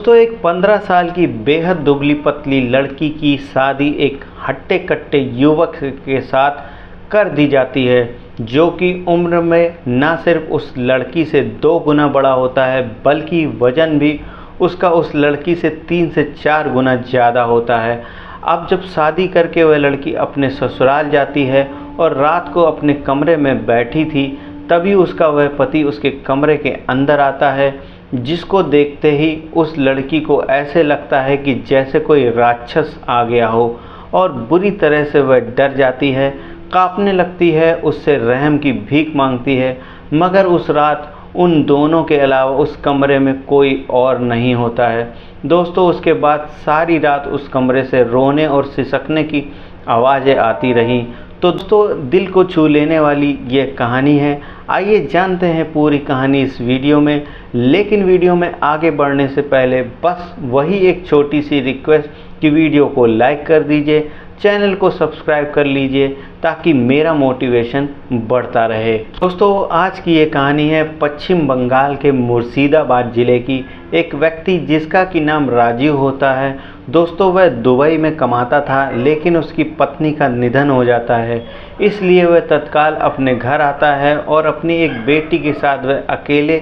तो एक 15 साल की बेहद दुबली पतली लड़की की शादी एक हट्टे कट्टे युवक के साथ कर दी जाती है, जो कि उम्र में ना सिर्फ उस लड़की से 2 गुना बड़ा होता है, बल्कि वजन भी उसका उस लड़की से 3 से 4 गुना ज़्यादा होता है। अब जब शादी करके वह लड़की अपने ससुराल जाती है और रात को अपने कमरे में बैठी थी, तभी उसका वह पति उसके कमरे के अंदर आता है, जिसको देखते ही उस लड़की को ऐसे लगता है कि जैसे कोई राक्षस आ गया हो और बुरी तरह से वह डर जाती है, कांपने लगती है, उससे रहम की भीख मांगती है। मगर उस रात उन दोनों के अलावा उस कमरे में कोई और नहीं होता है। दोस्तों, उसके बाद सारी रात उस कमरे से रोने और सिसकने की आवाज़ें आती रहीं। तो दोस्तों, दिल को छू लेने वाली ये कहानी है। आइए जानते हैं पूरी कहानी इस वीडियो में। लेकिन वीडियो में आगे बढ़ने से पहले बस वही एक छोटी सी रिक्वेस्ट कि वीडियो को लाइक कर दीजिए, चैनल को सब्सक्राइब कर लीजिए, ताकि मेरा मोटिवेशन बढ़ता रहे। दोस्तों, आज की ये कहानी है पश्चिम बंगाल के मुर्शिदाबाद ज़िले की। एक व्यक्ति जिसका कि नाम राजीव होता है। दोस्तों, वह दुबई में कमाता था, लेकिन उसकी पत्नी का निधन हो जाता है, इसलिए वह तत्काल अपने घर आता है और अपनी एक बेटी के साथ वह अकेले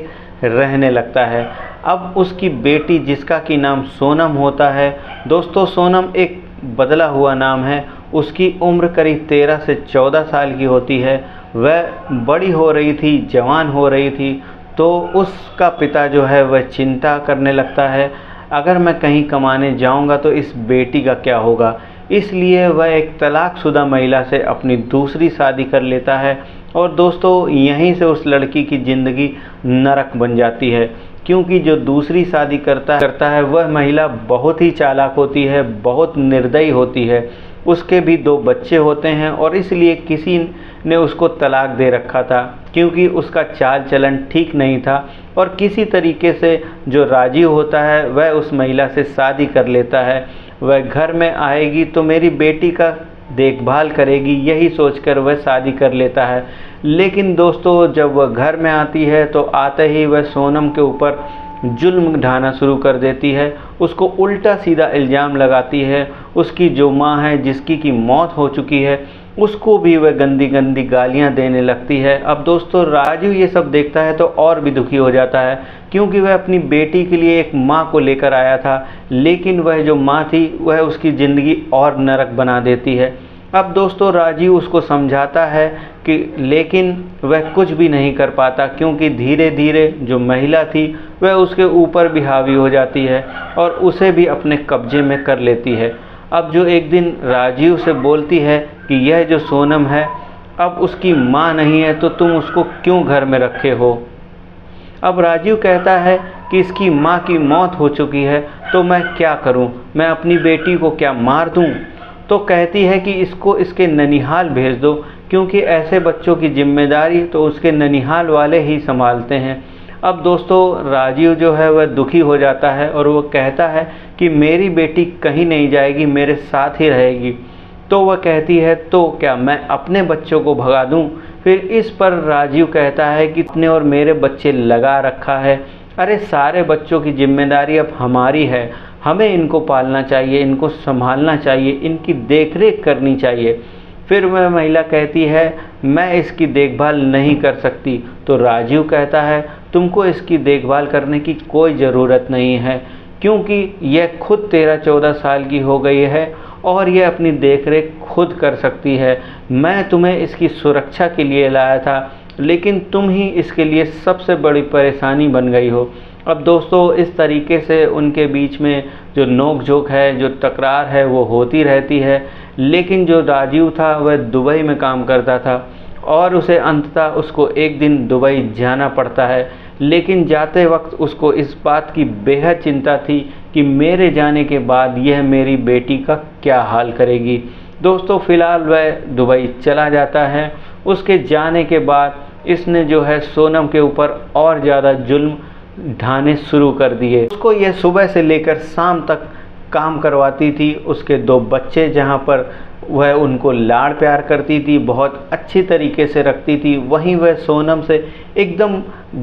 रहने लगता है। अब उसकी बेटी, जिसका कि नाम सोनम होता है। दोस्तों, सोनम एक बदला हुआ नाम है। उसकी उम्र करीब 13 से 14 साल की होती है। वह बड़ी हो रही थी, जवान हो रही थी, तो उसका पिता जो है वह चिंता करने लगता है, अगर मैं कहीं कमाने जाऊंगा तो इस बेटी का क्या होगा। इसलिए वह एक तलाकशुदा महिला से अपनी दूसरी शादी कर लेता है। और दोस्तों, यहीं से उस लड़की की ज़िंदगी नरक बन जाती है, क्योंकि जो दूसरी शादी करता है वह महिला बहुत ही चालाक होती है, बहुत निर्दयी होती है। उसके भी 2 बच्चे होते हैं और इसलिए किसी ने उसको तलाक दे रखा था, क्योंकि उसका चाल चलन ठीक नहीं था। और किसी तरीके से जो राजीव होता है वह उस महिला से शादी कर लेता है। वह घर में आएगी तो मेरी बेटी का देखभाल करेगी, यही सोचकर वह शादी कर लेता है। लेकिन दोस्तों, जब वह घर में आती है तो आते ही वह सोनम के ऊपर जुल्म ढाना शुरू कर देती है। उसको उल्टा सीधा इल्ज़ाम लगाती है। उसकी जो माँ है, जिसकी की मौत हो चुकी है, उसको भी वह गंदी गंदी गालियाँ देने लगती है। अब दोस्तों, राजू ये सब देखता है तो और भी दुखी हो जाता है, क्योंकि वह अपनी बेटी के लिए एक माँ को लेकर आया था, लेकिन वह जो माँ थी वह उसकी ज़िंदगी और नरक बना देती है। अब दोस्तों, राजीव उसको समझाता है कि लेकिन वह कुछ भी नहीं कर पाता, क्योंकि धीरे धीरे जो महिला थी वह उसके ऊपर भी हावी हो जाती है और उसे भी अपने कब्जे में कर लेती है। अब जो एक दिन राजीव से बोलती है कि यह जो सोनम है अब उसकी माँ नहीं है, तो तुम उसको क्यों घर में रखे हो। अब राजीव कहता है कि इसकी माँ की मौत हो चुकी है, तो मैं क्या करूँ, मैं अपनी बेटी को क्या मार दूँ। तो कहती है कि इसको इसके ननिहाल भेज दो, क्योंकि ऐसे बच्चों की जिम्मेदारी तो उसके ननिहाल वाले ही संभालते हैं। अब दोस्तों, राजीव जो है वह दुखी हो जाता है और वो कहता है कि मेरी बेटी कहीं नहीं जाएगी, मेरे साथ ही रहेगी। तो वह कहती है, तो क्या मैं अपने बच्चों को भगा दूं। फिर इस पर राजीव कहता है कि तुमने और मेरे बच्चे लगा रखा है, अरे सारे बच्चों की जिम्मेदारी अब हमारी है, हमें इनको पालना चाहिए, इनको संभालना चाहिए, इनकी देखरेख करनी चाहिए। फिर वह महिला कहती है, मैं इसकी देखभाल नहीं कर सकती। तो राजीव कहता है, तुमको इसकी देखभाल करने की कोई ज़रूरत नहीं है, क्योंकि यह खुद 13-14 साल की हो गई है और यह अपनी देखरेख खुद कर सकती है। मैं तुम्हें इसकी सुरक्षा के लिए लाया था, लेकिन तुम ही इसके लिए सबसे बड़ी परेशानी बन गई हो। अब दोस्तों, इस तरीके से उनके बीच में जो नोक झोंक है, जो तकरार है, वो होती रहती है। लेकिन जो राजीव था वह दुबई में काम करता था और उसे अंततः उसको एक दिन दुबई जाना पड़ता है। लेकिन जाते वक्त उसको इस बात की बेहद चिंता थी कि मेरे जाने के बाद यह मेरी बेटी का क्या हाल करेगी। दोस्तों, फ़िलहाल वह दुबई चला जाता है। उसके जाने के बाद इसने जो है सोनम के ऊपर और ज़्यादा जुल्म ढाने शुरू कर दिए। उसको यह सुबह से लेकर शाम तक काम करवाती थी। उसके 2 बच्चे, जहाँ पर वह उनको लाड़ प्यार करती थी, बहुत अच्छी तरीके से रखती थी, वहीं वह सोनम से एकदम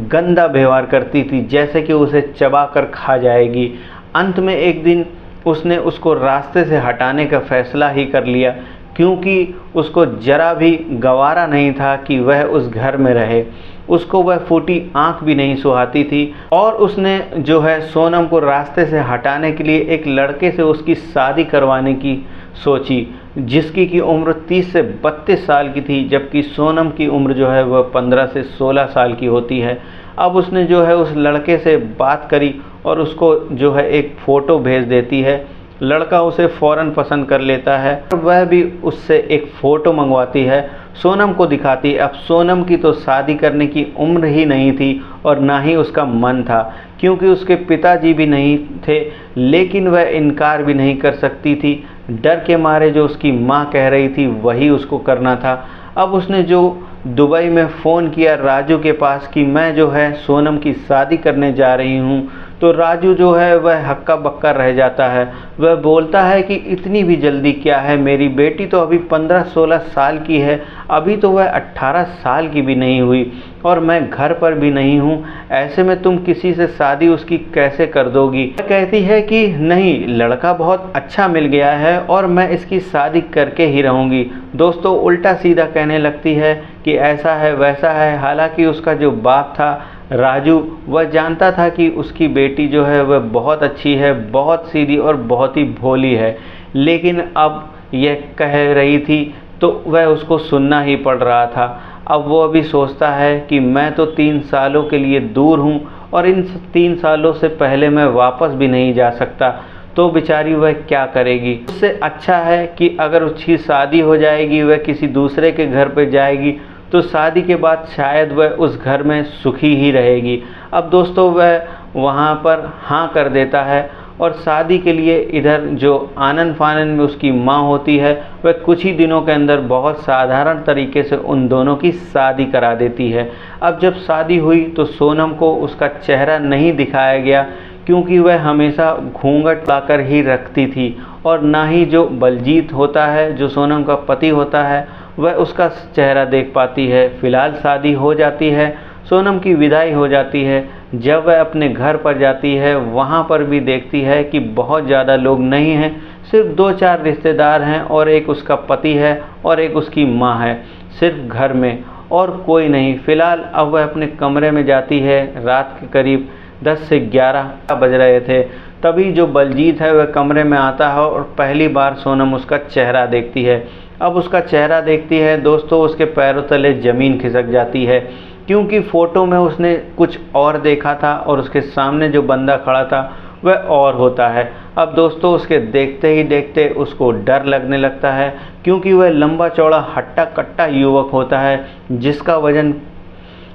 गंदा व्यवहार करती थी, जैसे कि उसे चबा कर खा जाएगी। अंत में एक दिन उसने उसको रास्ते से हटाने का फैसला ही कर लिया, क्योंकि उसको ज़रा भी गवारा नहीं था कि वह उस घर में रहे। उसको वह फूटी आंख भी नहीं सुहाती थी और उसने जो है सोनम को रास्ते से हटाने के लिए एक लड़के से उसकी शादी करवाने की सोची, जिसकी की उम्र 30 से 32 साल की थी, जबकि सोनम की उम्र जो है वह 15 से 16 साल की होती है। अब उसने जो है उस लड़के से बात करी और उसको जो है एक फ़ोटो भेज देती है। लड़का उसे फ़ौरन पसंद कर लेता है और वह भी उससे एक फ़ोटो मंगवाती है, सोनम को दिखाती है। अब सोनम की तो शादी करने की उम्र ही नहीं थी और ना ही उसका मन था, क्योंकि उसके पिताजी भी नहीं थे, लेकिन वह इनकार भी नहीं कर सकती थी। डर के मारे जो उसकी माँ कह रही थी वही उसको करना था। अब उसने जो दुबई में फ़ोन किया राजू के पास कि मैं जो है सोनम की शादी करने जा रही हूँ, तो राजू जो है वह हक्का बक्का रह जाता है। वह बोलता है कि इतनी भी जल्दी क्या है, मेरी बेटी तो अभी 15-16 साल की है, अभी तो वह 18 साल की भी नहीं हुई और मैं घर पर भी नहीं हूँ, ऐसे में तुम किसी से शादी उसकी कैसे कर दोगी। वह कहती है कि नहीं, लड़का बहुत अच्छा मिल गया है और मैं इसकी शादी करके ही रहूँगी। दोस्तों उल्टा सीधा कहने लगती है कि ऐसा है वैसा है। हालांकि उसका जो बाप था राजू, वह जानता था कि उसकी बेटी जो है वह बहुत अच्छी है, बहुत सीधी और बहुत ही भोली है, लेकिन अब यह कह रही थी तो वह उसको सुनना ही पड़ रहा था। अब वो अभी सोचता है कि मैं तो 3 सालों के लिए दूर हूँ और इन 3 सालों से पहले मैं वापस भी नहीं जा सकता, तो बेचारी वह क्या करेगी। उससे अच्छा है कि अगर उसकी शादी हो जाएगी, वह किसी दूसरे के घर पर जाएगी, तो शादी के बाद शायद वह उस घर में सुखी ही रहेगी। अब दोस्तों वह वहाँ पर हाँ कर देता है और शादी के लिए इधर जो आनन फानन में उसकी माँ होती है, वह कुछ ही दिनों के अंदर बहुत साधारण तरीके से उन दोनों की शादी करा देती है। अब जब शादी हुई तो सोनम को उसका चेहरा नहीं दिखाया गया, क्योंकि वह हमेशा घूंघट लाकर ही रखती थी और ना ही जो बलजीत होता है, जो सोनम का पति होता है, वह उसका चेहरा देख पाती है। फिलहाल शादी हो जाती है, सोनम की विदाई हो जाती है। जब वह अपने घर पर जाती है, वहाँ पर भी देखती है कि बहुत ज़्यादा लोग नहीं हैं, सिर्फ 2-4 रिश्तेदार हैं और एक उसका पति है और एक उसकी माँ है, सिर्फ घर में और कोई नहीं। फ़िलहाल अब वह अपने कमरे में जाती है। रात के करीब 10 से 11 बज रहे थे, तभी जो बलजीत है वह कमरे में आता है और पहली बार सोनम उसका चेहरा देखती है। अब उसका चेहरा देखती है दोस्तों, उसके पैरों तले ज़मीन खिसक जाती है, क्योंकि फ़ोटो में उसने कुछ और देखा था और उसके सामने जो बंदा खड़ा था वह और होता है। अब दोस्तों उसके देखते ही देखते उसको डर लगने लगता है, क्योंकि वह लंबा चौड़ा हट्टा कट्टा युवक होता है,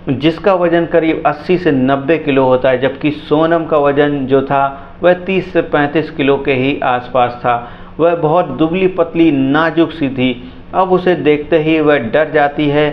जिसका वज़न करीब 80 से 90 किलो होता है, जबकि सोनम का वज़न जो था वह 30 से 35 किलो के ही आसपास था। वह बहुत दुबली पतली नाजुक सी थी। अब उसे देखते ही वह डर जाती है,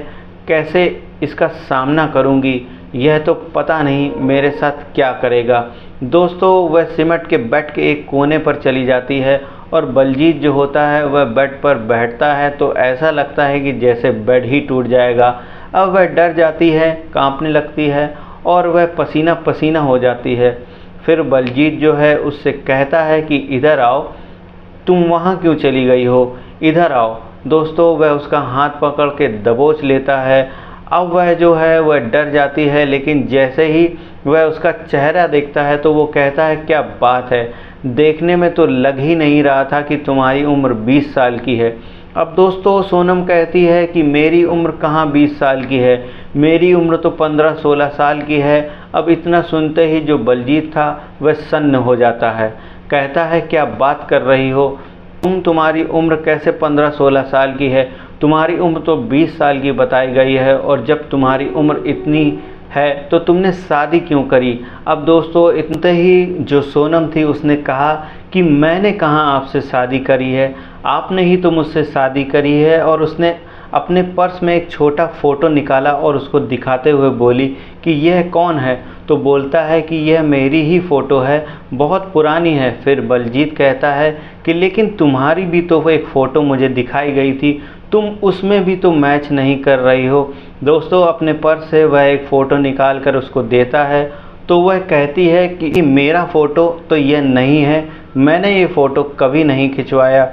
कैसे इसका सामना करूंगी, यह तो पता नहीं मेरे साथ क्या करेगा। दोस्तों वह सिमट के बेड के एक कोने पर चली जाती है और बलजीत जो होता है वह बेड पर बैठता है, तो ऐसा लगता है कि जैसे बेड ही टूट जाएगा। अब वह डर जाती है, कांपने लगती है और वह पसीना पसीना हो जाती है। फिर बलजीत जो है उससे कहता है कि इधर आओ, तुम वहाँ क्यों चली गई हो, इधर आओ। दोस्तों वह उसका हाथ पकड़ के दबोच लेता है। अब वह जो है वह डर जाती है, लेकिन जैसे ही वह उसका चेहरा देखता है तो वो कहता है क्या बात है, देखने में तो लग ही नहीं रहा था कि तुम्हारी उम्र 20 साल की है। अब दोस्तों सोनम कहती है कि मेरी उम्र कहाँ 20 साल की है, मेरी उम्र तो 15-16 साल की है। अब इतना सुनते ही जो बलजीत था वह सन्न हो जाता है, कहता है क्या बात कर रही हो तुम्हारी उम्र कैसे 15-16 साल की है, तुम्हारी उम्र तो 20 साल की बताई गई है, और जब तुम्हारी उम्र इतनी है तो तुमने शादी क्यों करी। अब दोस्तों इतने ही जो सोनम थी उसने कहा कि मैंने कहाँ आपसे शादी करी है, आपने ही तो मुझसे शादी करी है। और उसने अपने पर्स में एक छोटा फ़ोटो निकाला और उसको दिखाते हुए बोली कि यह कौन है, तो बोलता है कि यह मेरी ही फ़ोटो है, बहुत पुरानी है। फिर बलजीत कहता है कि लेकिन तुम्हारी भी तो वो एक फ़ोटो मुझे दिखाई गई थी, तुम उसमें भी तो मैच नहीं कर रही हो। दोस्तों अपने पर्स से वह एक फ़ोटो निकाल कर उसको देता है, तो वह कहती है कि मेरा फ़ोटो तो यह नहीं है, मैंने ये फ़ोटो कभी नहीं खिंचवाया,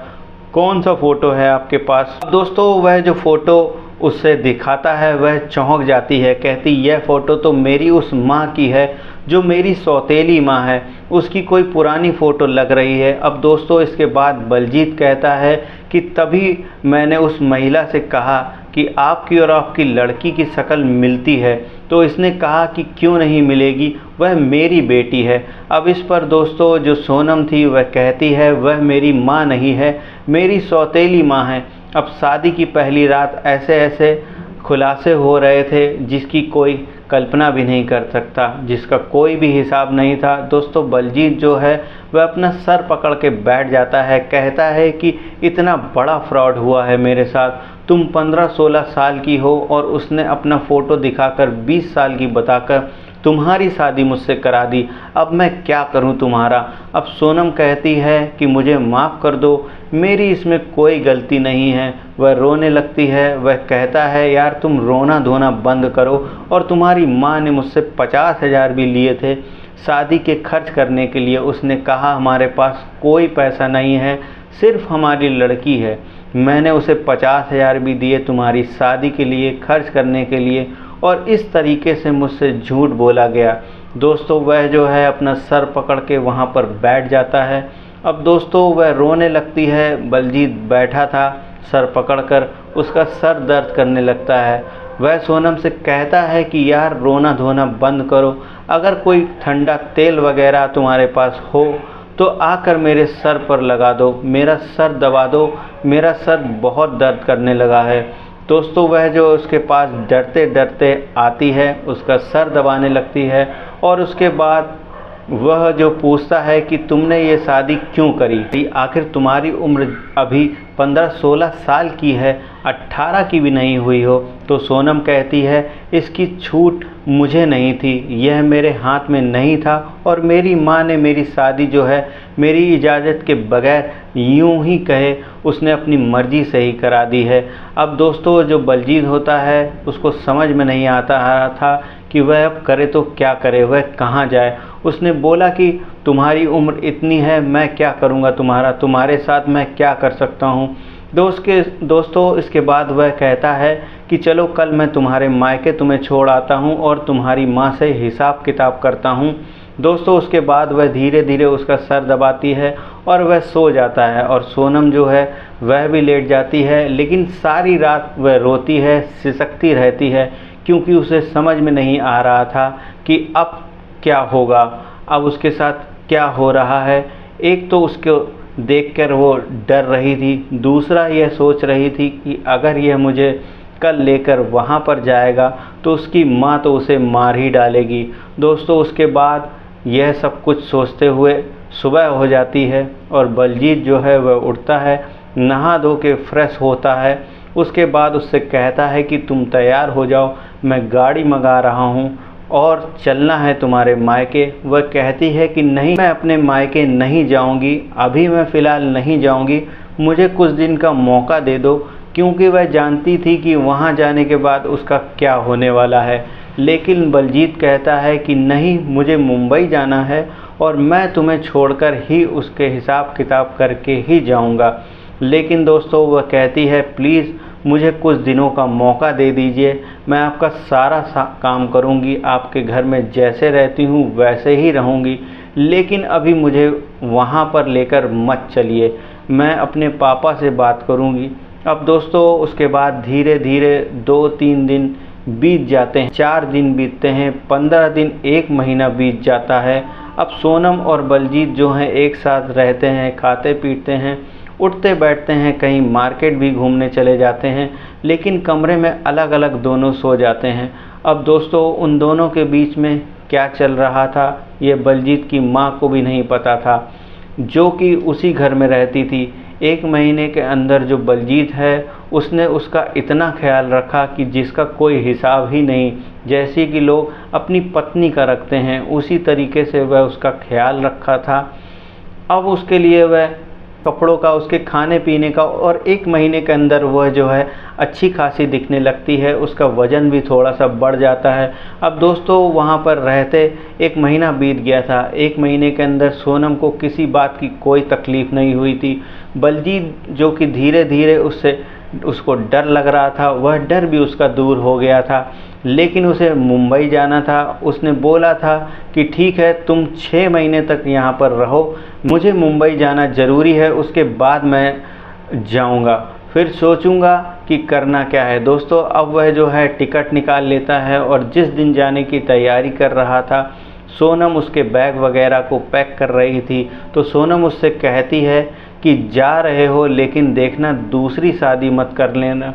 कौन सा फ़ोटो है आपके पास। दोस्तों वह जो फ़ोटो उसे दिखाता है वह चौंक जाती है, कहती यह फ़ोटो तो मेरी उस माँ की है जो मेरी सौतेली माँ है, उसकी कोई पुरानी फ़ोटो लग रही है। अब दोस्तों इसके बाद बलजीत कहता है कि तभी मैंने उस महिला से कहा कि आपकी और आपकी लड़की की शक्ल मिलती है, तो इसने कहा कि क्यों नहीं मिलेगी, वह मेरी बेटी है। अब इस पर दोस्तों जो सोनम थी वह कहती है वह मेरी माँ नहीं है, मेरी सौतेली माँ है। अब शादी की पहली रात ऐसे ऐसे खुलासे हो रहे थे जिसकी कोई कल्पना भी नहीं कर सकता, जिसका कोई भी हिसाब नहीं था। दोस्तों बलजीत जो है वह अपना सर पकड़ के बैठ जाता है, कहता है कि इतना बड़ा फ्रॉड हुआ है मेरे साथ, तुम 15-16 साल की हो और उसने अपना फ़ोटो दिखाकर 20 साल की बताकर तुम्हारी शादी मुझसे करा दी, अब मैं क्या करूं तुम्हारा। अब सोनम कहती है कि मुझे माफ़ कर दो, मेरी इसमें कोई गलती नहीं है। वह रोने लगती है, वह कहता है यार तुम रोना धोना बंद करो, और तुम्हारी माँ ने मुझसे 50,000 भी लिए थे शादी के खर्च करने के लिए, उसने कहा हमारे पास कोई पैसा नहीं है, सिर्फ हमारी लड़की है, मैंने उसे 50,000 भी दिए तुम्हारी शादी के लिए खर्च करने के लिए, और इस तरीके से मुझसे झूठ बोला गया। दोस्तों वह जो है अपना सर पकड़ के वहाँ पर बैठ जाता है। अब दोस्तों वह रोने लगती है, बलजीत बैठा था सर पकड़कर, उसका सर दर्द करने लगता है। वह सोनम से कहता है कि यार रोना धोना बंद करो, अगर कोई ठंडा तेल वगैरह तुम्हारे पास हो तो आकर मेरे सर पर लगा दो, मेरा सर दबा दो, मेरा सर बहुत दर्द करने लगा है। दोस्तों वह जो उसके पास डरते डरते आती है, उसका सर दबाने लगती है, और उसके बाद वह जो पूछता है कि तुमने ये शादी क्यों करी, आखिर तुम्हारी उम्र अभी 15-16 साल की है, 18 की भी नहीं हुई हो। तो सोनम कहती है इसकी छूट मुझे नहीं थी, यह मेरे हाथ में नहीं था, और मेरी माँ ने मेरी शादी जो है मेरी इजाज़त के बगैर यूं ही कहे उसने अपनी मर्ज़ी से ही करा दी है। अब दोस्तों जो बलजीत होता है उसको समझ में नहीं आता था कि वह अब करे तो क्या करे, वह कहाँ जाए। उसने बोला कि तुम्हारी उम्र इतनी है, मैं क्या करूँगा तुम्हारे साथ मैं क्या कर सकता हूँ। दोस्तों इसके बाद वह कहता है कि चलो कल मैं तुम्हारे मायके तुम्हें छोड़ आता हूँ और तुम्हारी माँ से हिसाब किताब करता हूँ। दोस्तों उसके बाद वह धीरे धीरे उसका सर दबाती है और वह सो जाता है, और सोनम जो है वह भी लेट जाती है, लेकिन सारी रात वह रोती है, सिसकती रहती है, क्योंकि उसे समझ में नहीं आ रहा था कि अब क्या होगा, अब उसके साथ क्या हो रहा है। एक तो उसको देखकर वो डर रही थी, दूसरा यह सोच रही थी कि अगर यह मुझे कल लेकर वहाँ पर जाएगा तो उसकी माँ तो उसे मार ही डालेगी। दोस्तों उसके बाद यह सब कुछ सोचते हुए सुबह हो जाती है, और बलजीत जो है वह उठता है, नहा धो के फ्रेश होता है। उसके बाद उससे कहता है कि तुम तैयार हो जाओ, मैं गाड़ी मंगा रहा हूँ और चलना है तुम्हारे मायके। वह कहती है कि नहीं, मैं अपने मायके नहीं जाऊंगी, अभी मैं फ़िलहाल नहीं जाऊंगी, मुझे कुछ दिन का मौका दे दो, क्योंकि वह जानती थी कि वहां जाने के बाद उसका क्या होने वाला है। लेकिन बलजीत कहता है कि नहीं, मुझे मुंबई जाना है और मैं तुम्हें छोड़कर ही उसके हिसाब किताब करके ही जाऊंगा। लेकिन दोस्तों वह कहती है प्लीज़ मुझे कुछ दिनों का मौका दे दीजिए, मैं आपका सारा काम करूंगी, आपके घर में जैसे रहती हूँ वैसे ही रहूंगी, लेकिन अभी मुझे वहाँ पर लेकर मत चलिए, मैं अपने पापा से बात करूंगी। अब दोस्तों उसके बाद धीरे धीरे 2-3 दिन बीत जाते हैं, 4 दिन बीतते हैं, 15 दिन, 1 महीना बीत जाता है। अब सोनम और बलजीत जो हैं एक साथ रहते हैं, खाते पीते हैं, उठते बैठते हैं, कहीं मार्केट भी घूमने चले जाते हैं, लेकिन कमरे में अलग अलग दोनों सो जाते हैं। अब दोस्तों उन दोनों के बीच में क्या चल रहा था ये बलजीत की माँ को भी नहीं पता था, जो कि उसी घर में रहती थी। 1 महीने के अंदर जो बलजीत है उसने उसका इतना ख्याल रखा कि जिसका कोई हिसाब ही नहीं, जैसे कि लोग अपनी पत्नी का रखते हैं उसी तरीके से वह उसका ख्याल रखा था। अब उसके लिए वह कपड़ों का, उसके खाने पीने का, और 1 महीने के अंदर वह जो है अच्छी खासी दिखने लगती है, उसका वज़न भी थोड़ा सा बढ़ जाता है। अब दोस्तों वहाँ पर रहते 1 महीना बीत गया था। 1 महीने के अंदर सोनम को किसी बात की कोई तकलीफ़ नहीं हुई थी। बलजीत जो कि धीरे धीरे उसको डर लग रहा था, वह डर भी उसका दूर हो गया था। लेकिन उसे मुंबई जाना था। उसने बोला था कि ठीक है, तुम 6 महीने तक यहाँ पर रहो, मुझे मुंबई जाना ज़रूरी है, उसके बाद मैं जाऊँगा, फिर सोचूंगा कि करना क्या है। दोस्तों अब वह जो है टिकट निकाल लेता है, और जिस दिन जाने की तैयारी कर रहा था, सोनम उसके बैग वगैरह को पैक कर रही थी, तो सोनम उससे कहती है कि जा रहे हो लेकिन देखना दूसरी शादी मत कर लेना।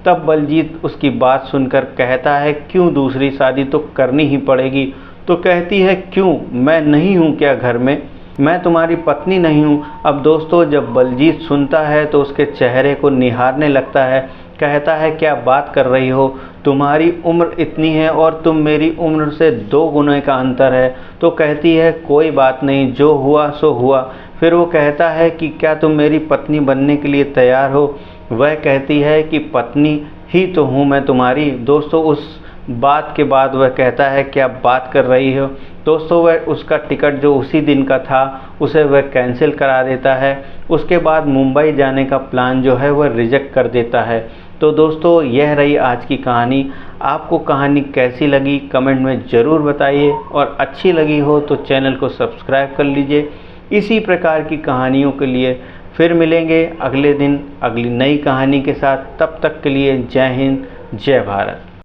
तब बलजीत उसकी बात सुनकर कहता है क्यों, दूसरी शादी तो करनी ही पड़ेगी। तो कहती है क्यों, मैं नहीं हूँ क्या घर में, मैं तुम्हारी पत्नी नहीं हूँ। अब दोस्तों जब बलजीत सुनता है तो उसके चेहरे को निहारने लगता है। कहता है क्या बात कर रही हो, तुम्हारी उम्र इतनी है और तुम मेरी उम्र से 2 गुने का अंतर है। तो कहती है कोई बात नहीं, जो हुआ सो हुआ। फिर वो कहता है कि क्या तुम मेरी पत्नी बनने के लिए तैयार हो। वह कहती है कि पत्नी ही तो हूँ मैं तुम्हारी। दोस्तों उस बात के बाद वह कहता है क्या बात कर रही हो। दोस्तों वह उसका टिकट जो उसी दिन का था उसे वह कैंसिल करा देता है। उसके बाद मुंबई जाने का प्लान जो है वह रिजेक्ट कर देता है। तो दोस्तों यह रही आज की कहानी। आपको कहानी कैसी लगी कमेंट में ज़रूर बताइए, और अच्छी लगी हो तो चैनल को सब्सक्राइब कर लीजिए। इसी प्रकार की कहानियों के लिए फिर मिलेंगे अगले दिन अगली नई कहानी के साथ। तब तक के लिए जय हिंद, जय भारत।